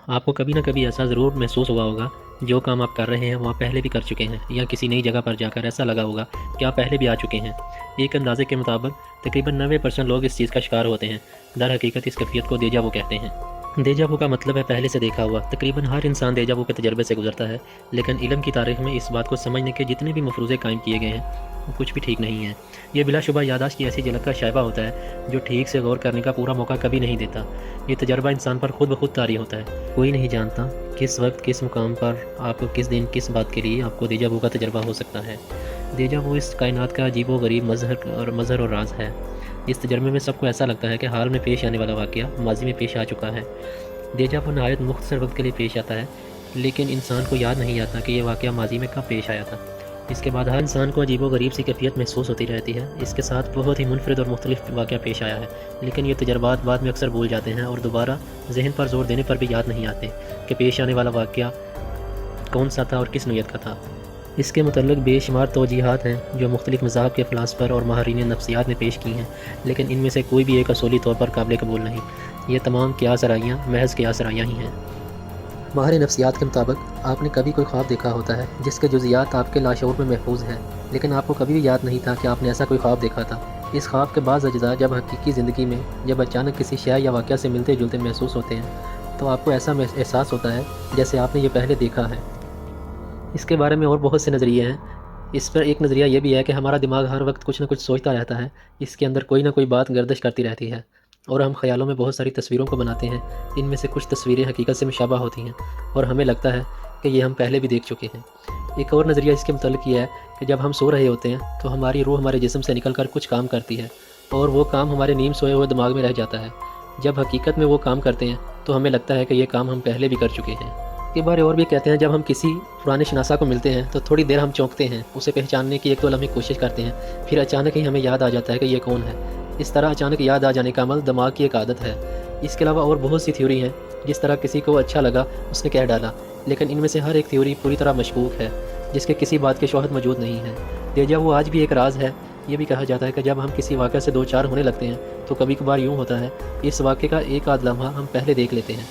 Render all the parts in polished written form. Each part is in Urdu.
آپ کو کبھی نہ کبھی ایسا ضرور محسوس ہوا ہوگا جو کام آپ کر رہے ہیں وہ آپ پہلے بھی کر چکے ہیں، یا کسی نئی جگہ پر جا کر ایسا لگا ہوگا کہ آپ پہلے بھی آ چکے ہیں۔ ایک اندازے کے مطابق تقریباً 90% لوگ اس چیز کا شکار ہوتے ہیں۔ در حقیقت اس کیفیت کو دیجا وو کہتے ہیں۔ دیجا وو کا مطلب ہے پہلے سے دیکھا ہوا۔ تقریباً ہر انسان دیجا وو کے تجربے سے گزرتا ہے، لیکن علم کی تاریخ میں اس بات کو سمجھنے کے جتنے بھی مفروضے قائم کیے گئے ہیں وہ کچھ بھی ٹھیک نہیں ہے۔ یہ بلا شبہ یادداشت کی ایسی جھلک کا شائبہ ہوتا ہے جو ٹھیک سے غور کرنے کا پورا موقع کبھی نہیں دیتا۔ یہ تجربہ انسان پر خود بخود طاری ہوتا ہے۔ کوئی نہیں جانتا کس وقت کس مقام پر آپ کو کس دن کس بات کے لیے آپ کو دیجا وو کا تجربہ ہو سکتا ہے۔ دیجا وو اس کائنات کا عجیب و غریب مظہر اور راز ہے۔ اس تجربے میں سب کو ایسا لگتا ہے کہ حال میں پیش آنے والا واقعہ ماضی میں پیش آ چکا ہے۔ دیجا وو نہایت مختصر وقت کے لیے پیش آتا ہے، لیکن انسان کو یاد نہیں آتا کہ یہ واقعہ ماضی میں کب پیش آیا تھا۔ اس کے بعد ہر انسان کو عجیب و غریب سی کیفیت محسوس ہوتی رہتی ہے۔ اس کے ساتھ بہت ہی منفرد اور مختلف واقعہ پیش آیا ہے، لیکن یہ تجربات بعد میں اکثر بھول جاتے ہیں اور دوبارہ ذہن پر زور دینے پر بھی یاد نہیں آتے کہ پیش آنے والا واقعہ کون سا تھا اور کس نوعیت کا تھا۔ اس کے متعلق بے شمار توجیہات ہیں جو مختلف مذاہب کے فلاسفر اور ماہرین نفسیات نے پیش کی ہیں، لیکن ان میں سے کوئی بھی ایک اصولی طور پر قابل قبول نہیں۔ یہ تمام قیاس آرائیاں محض قیاس آرائیاں ہی ہیں۔ ماہر نفسیات کے مطابق آپ نے کبھی کوئی خواب دیکھا ہوتا ہے جس کے جزیات آپ کے لاشعور میں محفوظ ہیں، لیکن آپ کو کبھی بھی یاد نہیں تھا کہ آپ نے ایسا کوئی خواب دیکھا تھا۔ اس خواب کے بعض اجزاء جب حقیقی زندگی میں جب اچانک کسی شے یا واقعہ سے ملتے جلتے محسوس ہوتے ہیں تو آپ کو ایسا احساس ہوتا ہے جیسے آپ نے یہ پہلے دیکھا ہے۔ اس کے بارے میں اور بہت سے نظریے ہیں۔ اس پر ایک نظریہ یہ بھی ہے کہ ہمارا دماغ ہر وقت کچھ نہ کچھ سوچتا رہتا ہے، اس کے اندر کوئی نہ کوئی بات گردش کرتی رہتی ہے، اور ہم خیالوں میں بہت ساری تصویروں کو بناتے ہیں۔ ان میں سے کچھ تصویریں حقیقت سے مشابہ ہوتی ہیں اور ہمیں لگتا ہے کہ یہ ہم پہلے بھی دیکھ چکے ہیں۔ ایک اور نظریہ اس کے متعلق یہ ہے کہ جب ہم سو رہے ہوتے ہیں تو ہماری روح ہمارے جسم سے نکل کر کچھ کام کرتی ہے، اور وہ کام ہمارے نیم سوئے ہوئے دماغ میں رہ جاتا ہے۔ جب حقیقت میں وہ کام کرتے ہیں تو ہمیں لگتا ہے کہ یہ کام ہم پہلے بھی کر چکے ہیں۔ کے بارے اور بھی کہتے ہیں جب ہم کسی پرانے شناسا کو ملتے ہیں تو تھوڑی دیر ہم چونکتے ہیں، اسے پہچاننے کی ایک دو لمحے کوشش کرتے ہیں، پھر اچانک ہی ہمیں یاد آ جاتا ہے کہ یہ کون ہے۔ اس طرح اچانک یاد آ جانے کا عمل دماغ کی ایک عادت ہے۔ اس کے علاوہ اور بہت سی تھیوری ہیں، جس طرح کسی کو اچھا لگا اس نے کہہ ڈالا، لیکن ان میں سے ہر ایک تھیوری پوری طرح مشکوک ہے، جس کے کسی بات کی شواہد موجود نہیں ہے۔ دیجا وہ آج بھی ایک راز ہے۔ یہ بھی کہا جاتا ہے کہ جب ہم کسی واقعہ سے دو چار ہونے لگتے ہیں تو کبھی کبھار یوں ہوتا ہے اس واقعے کا ایک آدھ لمحہ ہم پہلے دیکھ لیتے ہیں،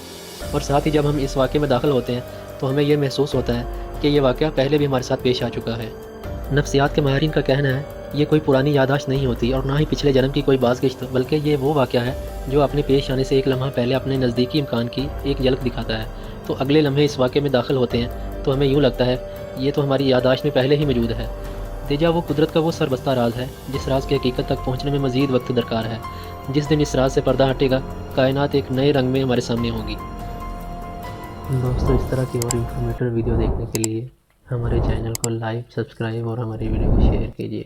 اور ساتھ ہی جب ہم اس واقعے میں داخل ہوتے ہیں تو ہمیں یہ محسوس ہوتا ہے کہ یہ واقعہ پہلے بھی ہمارے ساتھ پیش آ چکا ہے۔ نفسیات کے ماہرین کا کہنا ہے یہ کوئی پرانی یادداشت نہیں ہوتی اور نہ ہی پچھلے جنم کی کوئی بازگشت، بلکہ یہ وہ واقعہ ہے جو اپنے پیش آنے سے ایک لمحہ پہلے اپنے نزدیکی امکان کی ایک جھلک دکھاتا ہے۔ تو اگلے لمحے اس واقعے میں داخل ہوتے ہیں تو ہمیں یوں لگتا ہے یہ تو ہماری یادداشت میں پہلے ہی موجود ہے۔ دیجا وہ قدرت کا وہ سربستہ راز ہے جس راز کی حقیقت تک پہنچنے میں مزید وقت درکار ہے۔ جس دن اس راز سے پردہ ہٹے گا کائنات ایک نئے رنگ میں ہمارے سامنے ہوگی۔ دوستو اس طرح کی اور انفارمیٹر ویڈیو دیکھنے کے لیے ہمارے چینل کو لائک، سبسکرائب اور ہماری ویڈیو کو شیئر کیجیے۔